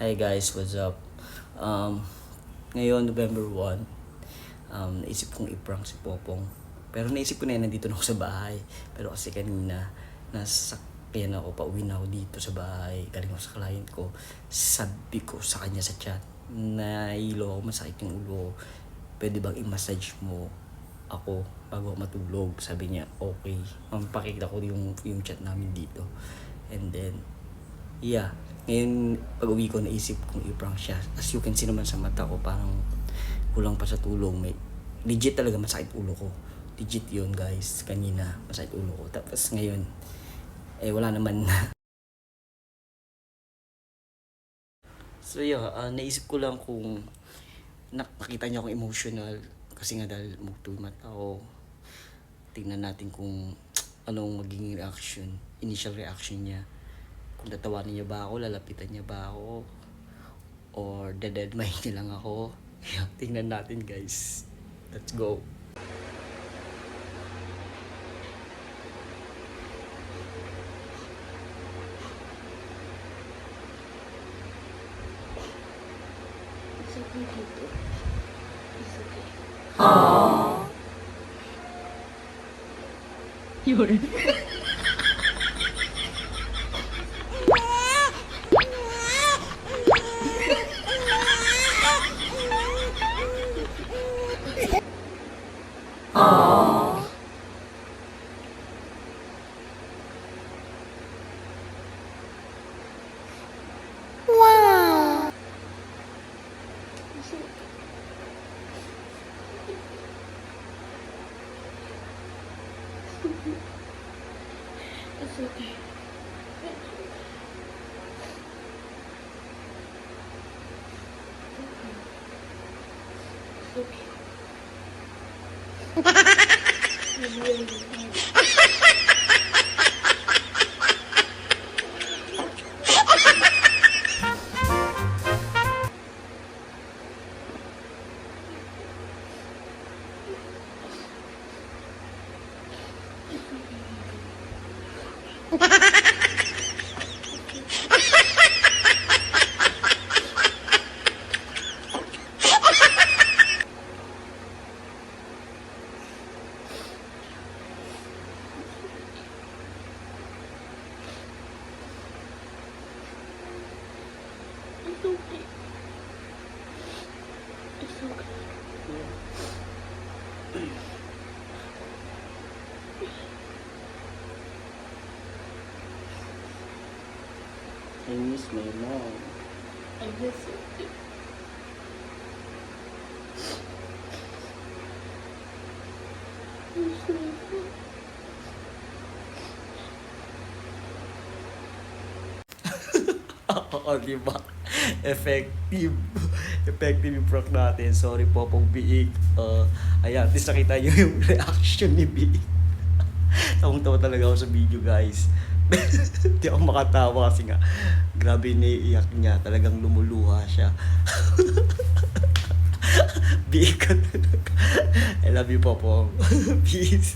Hi guys, what's up? Ngayon, November 1, naisip kong i-prank si Popong. Pero naisip ko na yun, nandito na ako sa bahay. Pero kasi kanina, nasakyan ako, pauwi na ako dito sa bahay. Galing ako sa client ko. Sabi ko sa kanya sa chat, nahilo ako, masakit yung ulo. Pwede bang i-massage mo ako bago ako matulog? Sabi niya, okay. Mampakita ko yung chat namin dito. And then, yeah. Ngayon, pag-uwi ko, naisip kong i-prank siya. As you can see naman sa mata ko, parang kulang pa sa tulong. Legit talaga masakit ulo ko. Legit yun guys. Kanina, masakit ulo ko. Tapos ngayon, wala naman na. So yeah, naisip ko lang kung nakita niya akong emotional. Kasi nga dahil mugto yung mata ko. Tingnan natin kung anong magiging initial reaction niya. Kung tatawanin niya ba ako, lalapitan niya ba ako, or deadmine niya lang ako. Tingnan natin guys. Let's go. It's okay dito. It's okay. Aww. Yun. Aww. Wow. It's okay. It's okay. It's okay. It's really hard. It's okay. It's okay. I miss my mom. I miss it. I'm sorry. Oo, diba? Effective. Effective yung prank natin. Sorry po, Pong Biig. Ayan, at least nakita nyo yung reaction ni Biig. Tawang-tawa talaga ako sa video, guys. Hindi ako makatawa kasi nga, grabe naiiyak niya. Talagang lumuluha siya. Biig ka talaga. I love you, Popong. Peace.